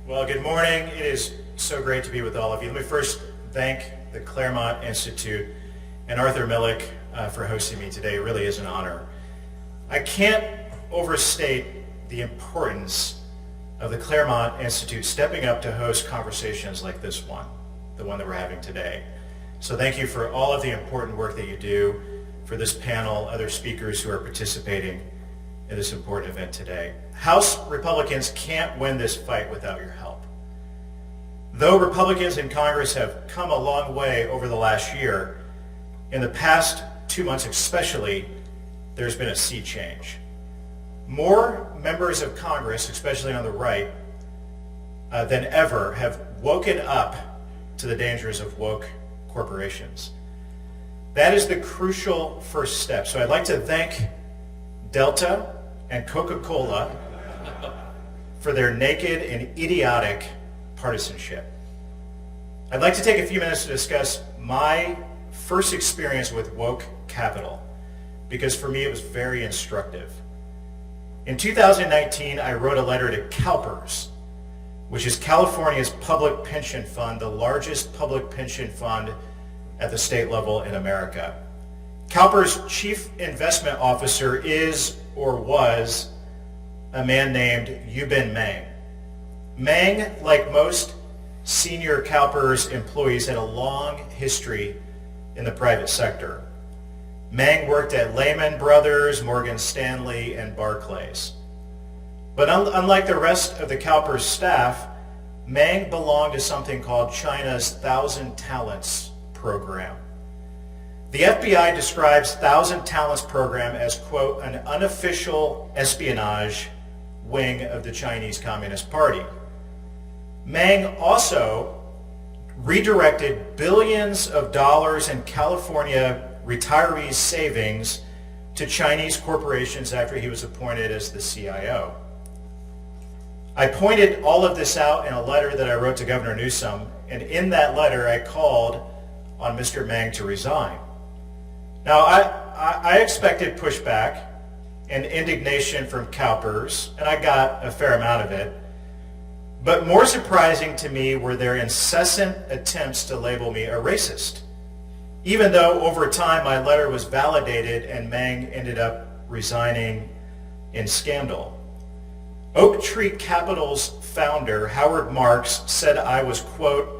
Well, good morning. It is so great to be with all of you. Let me first thank the Claremont Institute and Arthur Millick for hosting me today. It really is an honor. I can't overstate the importance of the Claremont Institute stepping up to host conversations like this one, the one that we're having today. So thank you for all of the important work that you do, for this panel, other speakers who are participating in this important event today. House Republicans can't win this fight without your help. Though Republicans in Congress have come a long way over the last year, in the past 2 months especially, there's been a sea change. More members of Congress, especially on the right, than ever have woken up to the dangers of woke corporations. That is the crucial first step. So I'd like to thank Delta and Coca-Cola for their naked and idiotic partisanship. I'd like to take a few minutes to discuss my first experience with woke capital, because for me it was very instructive. In 2019, I wrote a letter to CalPERS, which is California's public pension fund, the largest public pension fund at the state level in America. CalPERS chief investment officer is or was a man named Yubin Meng. Meng, like most senior CalPERS employees, had a long history in the private sector. Meng worked at Lehman Brothers, Morgan Stanley, and Barclays. But unlike the rest of the CalPERS staff, Meng belonged to something called China's 1,000 Talents program. The FBI describes 1,000 Talents program as, quote, an unofficial espionage wing of the Chinese Communist Party. Meng also redirected billions of dollars in California retirees' savings to Chinese corporations after he was appointed as the CIO. I pointed all of this out in a letter that I wrote to Governor Newsom, and in that letter I called on Mr. Meng to resign. Now, I expected pushback and indignation from CalPERS, and I got a fair amount of it. But more surprising to me were their incessant attempts to label me a racist, even though over time my letter was validated and Meng ended up resigning in scandal. Oak Tree Capital's founder, Howard Marks, said I was, quote,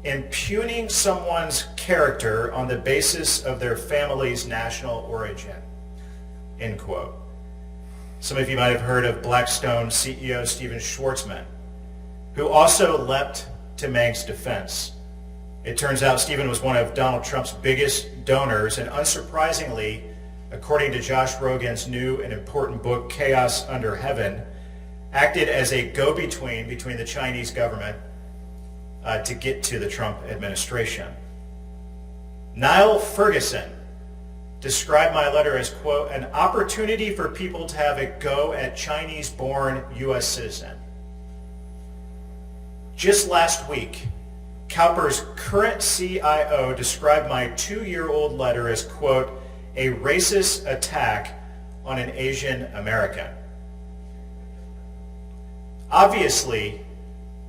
impugning someone's character on the basis of their family's national origin, end quote. Some of you might have heard of Blackstone CEO Stephen Schwarzman, who also leapt to Meng's defense. It turns out Stephen was one of Donald Trump's biggest donors, and unsurprisingly, according to Josh Rogan's new and important book, Chaos Under Heaven, acted as a go-between between the Chinese government to get to the Trump administration. Niall Ferguson described my letter as, quote, an opportunity for people to have a go at Chinese-born U.S. citizen. Just last week, CalPERS' current CIO described my 2-year-old letter as, quote, a racist attack on an Asian American. Obviously,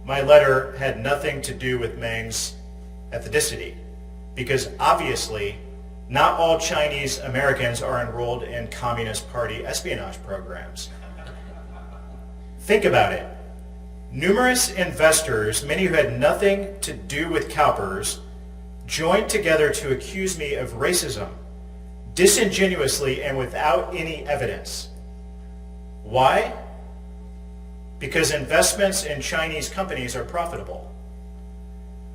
my letter had nothing to do with Meng's ethnicity, because obviously not all Chinese Americans are enrolled in Communist Party espionage programs. Think about it. Numerous investors, many who had nothing to do with CalPERS, joined together to accuse me of racism, disingenuously and without any evidence. Why? Because investments in Chinese companies are profitable.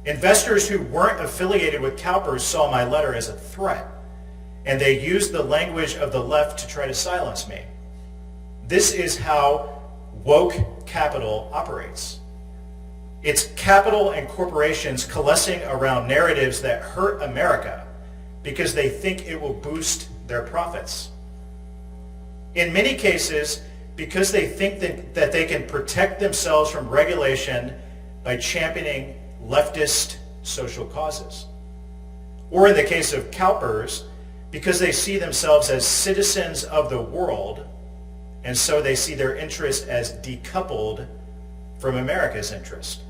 Investors who weren't affiliated with CalPERS saw my letter as a threat, and they used the language of the left to try to silence me. This is how woke capital operates. It's capital and corporations coalescing around narratives that hurt America because they think it will boost their profits. In many cases, because they think that they can protect themselves from regulation by championing leftist social causes. Or in the case of CalPERS, because they see themselves as citizens of the world, and so they see their interests as decoupled from America's interest.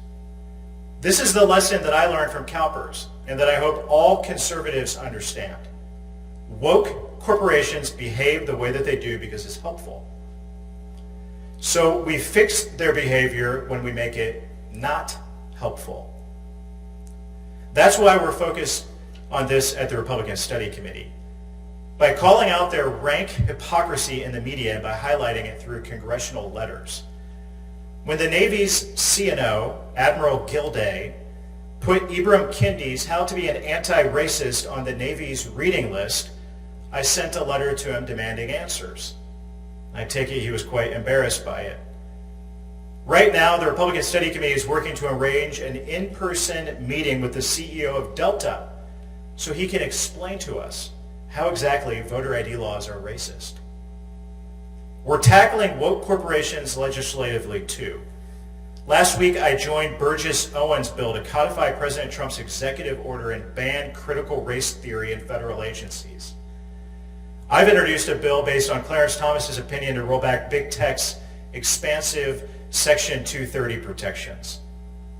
This is the lesson that I learned from CalPERS and that I hope all conservatives understand. Woke corporations behave the way that they do because it's helpful. So we fix their behavior when we make it not helpful. That's why we're focused on this at the Republican Study Committee. By calling out their rank hypocrisy in the media and by highlighting it through congressional letters. When the Navy's CNO, Admiral Gilday, put Ibram Kendi's How to be an Anti-Racist on the Navy's reading list, I sent a letter to him demanding answers. I take it he was quite embarrassed by it. Right now, the Republican Study Committee is working to arrange an in-person meeting with the CEO of Delta so he can explain to us how exactly voter ID laws are racist. We're tackling woke corporations legislatively too. Last week, I joined Burgess Owens' bill to codify President Trump's executive order and ban critical race theory in federal agencies. I've introduced a bill based on Clarence Thomas's opinion to roll back big tech's expansive Section 230 protections.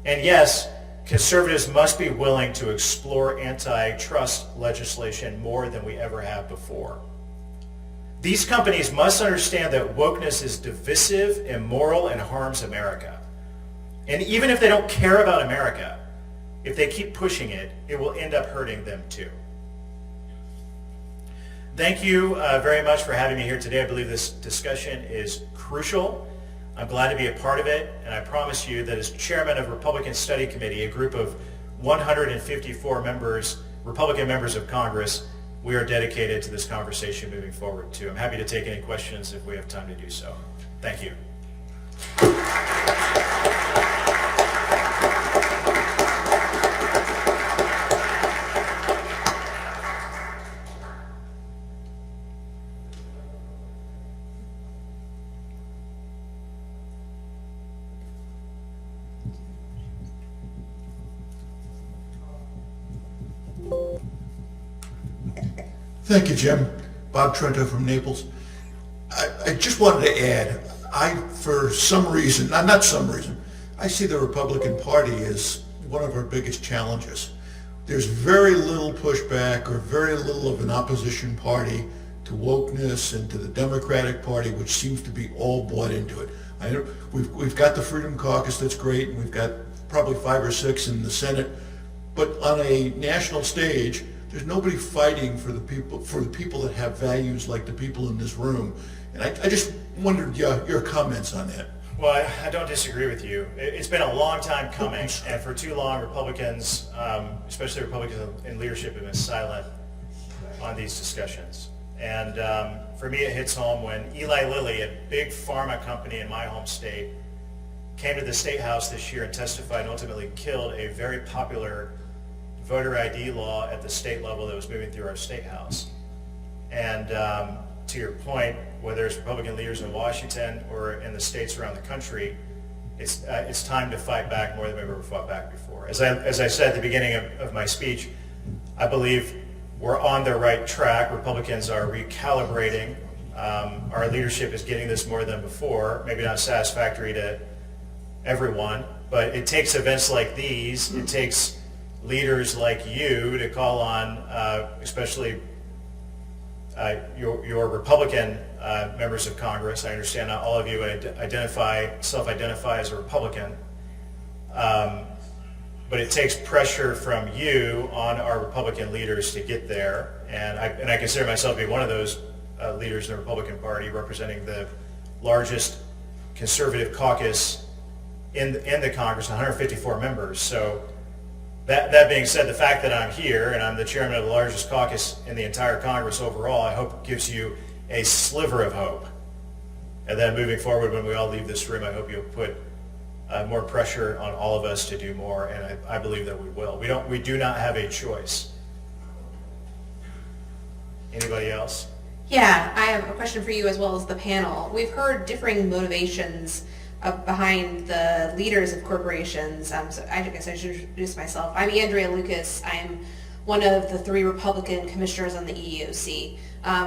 And yes, conservatives must be willing to explore antitrust legislation more than we ever have before. These companies must understand that wokeness is divisive, immoral, and harms America. And even if they don't care about America, if they keep pushing it, it will end up hurting them too. Thank you very much for having me here today. I believe this discussion is crucial. I'm glad to be a part of it, and I promise you that as chairman of Republican Study Committee, a group of 154 members, Republican members of Congress, we are dedicated to this conversation moving forward too. I'm happy to take any questions if we have time to do so. Thank you. Thank you, Jim. Bob Trento from Naples. I just wanted to add, for some reason, not some reason, I see the Republican Party as one of our biggest challenges. There's very little pushback or very little of an opposition party to wokeness and to the Democratic Party, which seems to be all bought into it. I know we've got the Freedom Caucus, that's great, and we've got probably 5 or 6 in the Senate, but on a national stage, there's nobody fighting for the people that have values like the people in this room. And I just wondered your comments on that. Well, I don't disagree with you. It's been a long time coming, and for too long, Republicans, especially Republicans in leadership, have been silent on these discussions. And for me, it hits home when Eli Lilly, a big pharma company in my home state, came to the State House this year and testified and ultimately killed a very popular voter ID law at the state level that was moving through our State House. And to your point, whether it's Republican leaders in Washington or in the states around the country, it's time to fight back more than we've ever fought back before. As I said at the beginning of my speech, I believe we're on the right track. Republicans are recalibrating. Our leadership is getting this more than before, maybe not satisfactory to everyone, but it takes events like these, it takes leaders like you to call on, especially your Republican members of Congress. I understand not all of you self-identify as a Republican, but it takes pressure from you on our Republican leaders to get there. And I consider myself to be one of those leaders in the Republican Party, representing the largest conservative caucus in the Congress, 154 members. So that being said, the fact that I'm here and I'm the chairman of the largest caucus in the entire Congress overall, I hope gives you a sliver of hope. And then moving forward, when we all leave this room, I hope you'll put more pressure on all of us to do more, and I believe that we will. We do not have a choice. Anybody else? Yeah, I have a question for you as well as the panel. We've heard differing motivations behind the leaders of corporations. So I guess I should introduce myself. I'm Andrea Lucas. I'm one of the 3 Republican commissioners on the EEOC,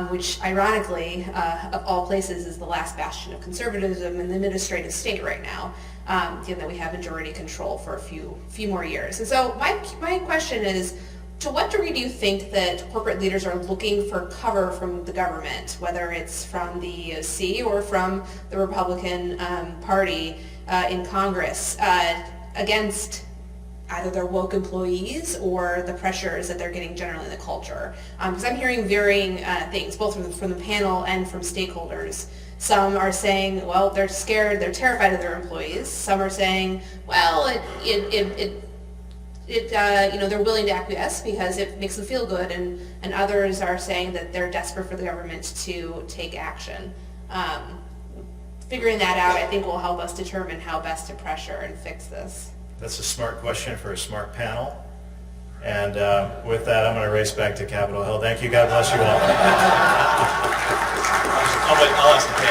which ironically, of all places, is the last bastion of conservatism in the administrative state right now. given that we have majority control for a few more years. And so my question is, to what degree do you think that corporate leaders are looking for cover from the government, whether it's from the EOC or from the Republican Party in Congress, against either their woke employees or the pressures that they're getting generally in the culture? Because I'm hearing varying things, both from the panel and from stakeholders. Some are saying, well, they're scared, they're terrified of their employees. Some are saying, well, they're willing to acquiesce because it makes them feel good, and others are saying that they're desperate for the government to take action. Figuring that out, I think, will help us determine how best to pressure and fix this. That's a smart question for a smart panel. And with that, I'm going to race back to Capitol Hill. Thank you. God bless you all. I'll ask the panel.